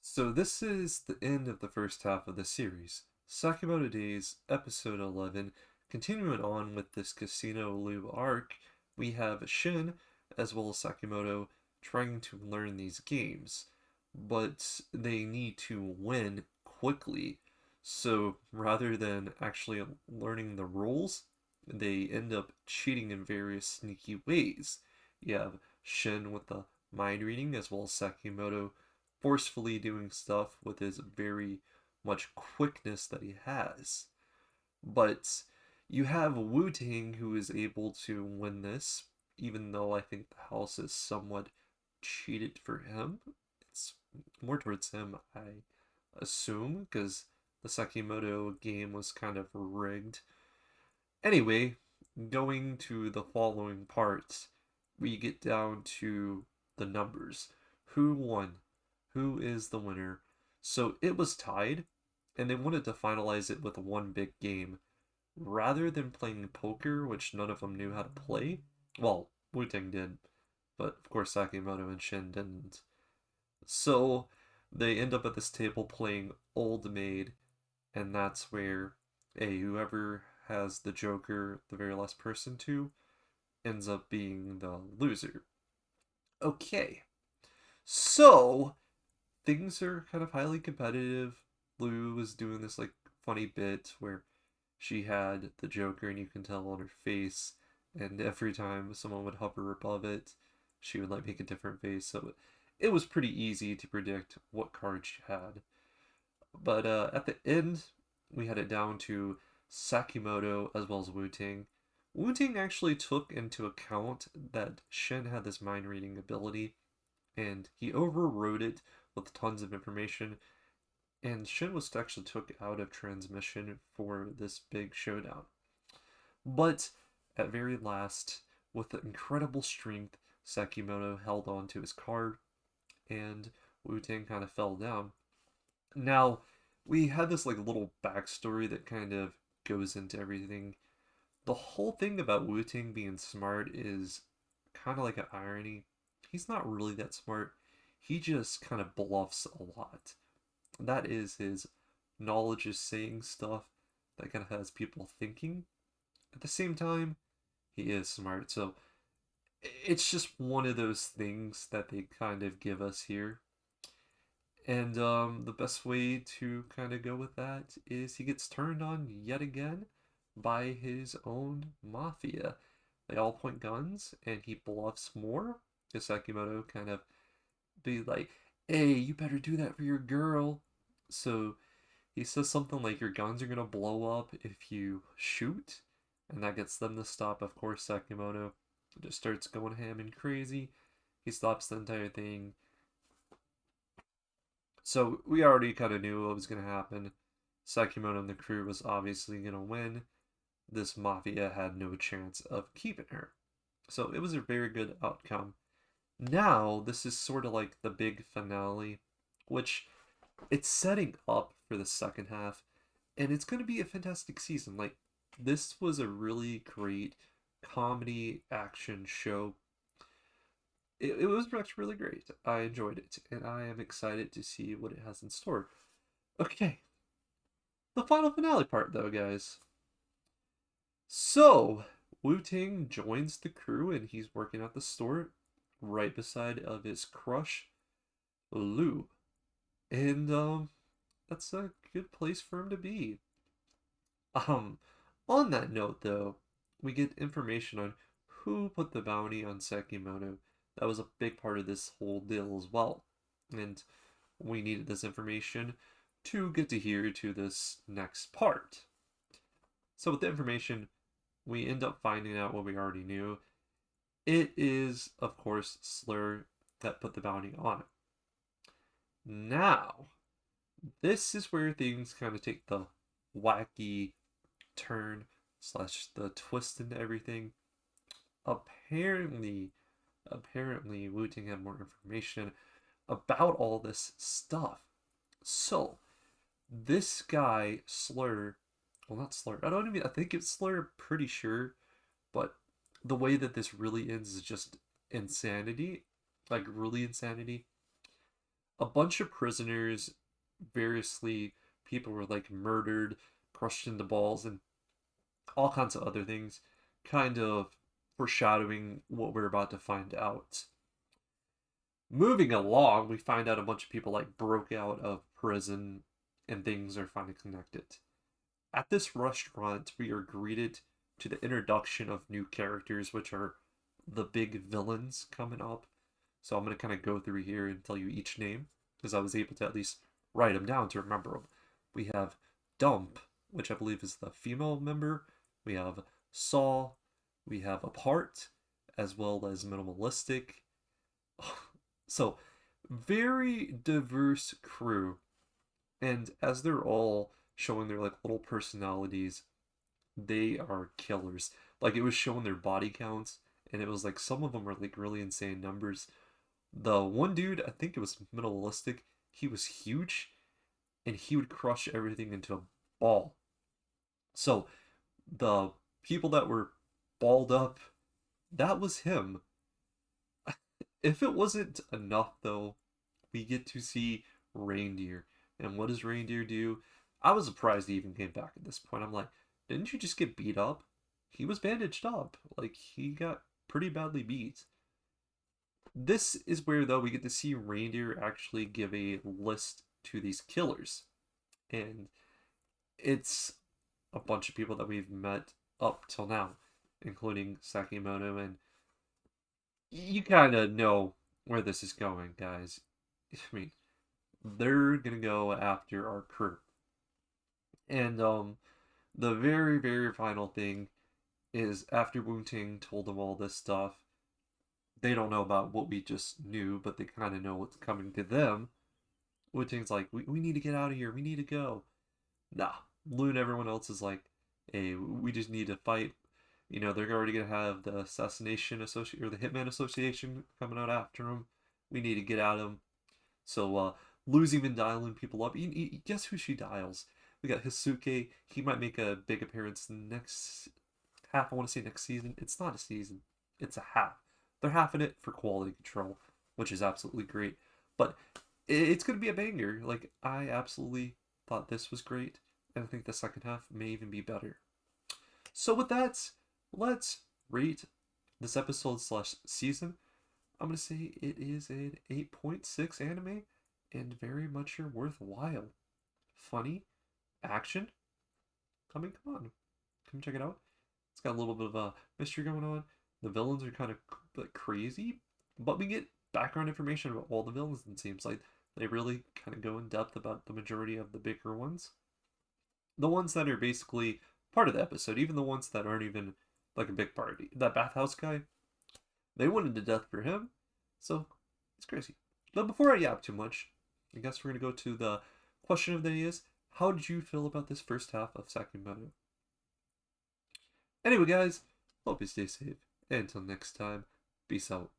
So this is the end of the first half of the series. Sakamoto Days, Episode 11. Continuing on with this Casino Loop arc, we have Shin, as well as Sakamoto, trying to learn these games. But they need to win quickly. So rather than actually learning the rules, they end up cheating in various sneaky ways. You have Shin with the mind reading, as well as Sakamoto forcefully doing stuff with his very much quickness that he has. But you have Wu Tang who is able to win this, even though I think the house is somewhat cheated for him. It's more towards him, I assume, because the Sakimoto game was kind of rigged. Anyway, going to the following parts, we get down to the numbers. Who won? Who is the winner? So it was tied, and they wanted to finalize it with one big game. Rather than playing poker, which none of them knew how to play, well, Wu-Tang did, but of course Sakamoto and Shin didn't. So they end up at this table playing Old Maid, and that's where whoever has the Joker, the very last person to, ends up being the loser. Okay, so things are kind of highly competitive. Lou was doing this like funny bit where she had the Joker and you can tell on her face, and every time someone would hover above it, she would like make a different face. So it was pretty easy to predict what card she had. But at the end, we had it down to Sakimoto as well as Wu Ting. Wu Ting actually took into account that Shen had this mind reading ability, and he overrode it with tons of information. And Shin was actually took out of transmission for this big showdown. But at very last, with incredible strength, Sakimoto held on to his card, and Wu Ting kind of fell down. Now, we had this like little backstory that kind of goes into everything. The whole thing about Wu Ting being smart is kind of like an irony. He's not really that smart. He just kind of bluffs a lot. That is his knowledge is saying stuff that kind of has people thinking. At the same time, he is smart. So it's just one of those things that they kind of give us here. And the best way to kind of go with that is he gets turned on yet again by his own mafia. They all point guns, and he bluffs more. Sakimoto kind of be like, "Hey, you better do that for your girl." So he says something like, "Your guns are gonna blow up if you shoot," and that gets them to stop. Of course, Sakimoto just starts going ham and crazy. He stops the entire thing. So we already kind of knew what was gonna happen. Sakimoto and the crew was obviously gonna win. This mafia had no chance of keeping her. So it was a very good outcome. Now, this is sort of like the big finale, which it's setting up for the second half, and it's going to be a fantastic season. Like, this was a really great comedy action show. It was actually really great. I enjoyed it, and I am excited to see what it has in store. Okay, the final finale part, though, guys. So, Wu Ting joins the crew, and he's working at the store right beside of his crush, Lou. And that's a good place for him to be. Um, on that note though, we get information on who put the bounty on Sekimoto. That was a big part of this whole deal as well. And we needed this information to get to here to this next part. So with the information, we end up finding out what we already knew. It is, of course, Slur that put the bounty on it. Now, this is where things kind of take the wacky turn slash the twist into everything. Apparently, apparently Wu Ting had more information about all this stuff. So, this guy, Slur, well, not Slur, I think it's Slur, pretty sure, but the way that this really ends is just insanity. Like, really insanity. a bunch of prisoners, variously, people were like murdered, crushed into balls, and all kinds of other things, kind of foreshadowing what we're about to find out. Moving along, we find out a bunch of people like broke out of prison and things are finally connected. At this restaurant, we are greeted to the introduction of new characters, which are the big villains coming up. So I'm going to kind of go through here and tell you each name, because I was able to at least write them down to remember them. We have Dump, which I believe is the female member. We have Saw. We have Apart, as well as Minimalistic. So, very diverse crew. And as they're all showing their like little personalities, they are killers. Like it was showing their body counts, and it was like some of them were like really insane numbers. The one dude, I think it was minimalistic, he was huge, and he would crush everything into a ball. So the people that were balled up, that was him. If it wasn't enough though, we get to see Reindeer. And what does Reindeer do? I was surprised he even came back at this point. I'm like, didn't you just get beat up? He was bandaged up. Like, he got pretty badly beat. This is where, though, we get to see Reindeer actually give a list to these killers. And it's a bunch of people that we've met up till now, including Sakamoto, and you kind of know where this is going, guys. I mean, they're gonna go after our crew. And the very, very final thing is after Wu Ting told them all this stuff, they don't know about what we just knew, but they kind of know what's coming to them. Wu Ting's like, we need to get out of here. We need to go. Nah. Lu and everyone else is like, hey, we just need to fight. You know, they're already going to have the Assassination Association, or the Hitman Association coming out after them. We need to get at them. So, Lu's even dialing people up. Guess who she dials? We got Hisuke. He might make a big appearance next half. I want to say next season. It's not a season. It's a half. They're halving it for quality control, which is absolutely great. But it's going to be a banger. Like, I absolutely thought this was great. And I think the second half may even be better. So with that, let's rate this episode slash season. I'm going to say it is an 8.6 anime and very much your worthwhile. Funny, action. Come on. Come check it out. It's got a little bit of a mystery going on. The villains are kind of like crazy, but we get background information about all the villains, and it seems like they really kind of go in depth about the majority of the bigger ones. The ones that are basically part of the episode, even the ones that aren't even like a big party. That bathhouse guy, they went into death for him, so it's crazy. But before I yap too much, I guess we're gonna go to the question of the day is, how did you feel about this first half of Sakamoto? Anyway, guys, hope you stay safe. And until next time, peace out.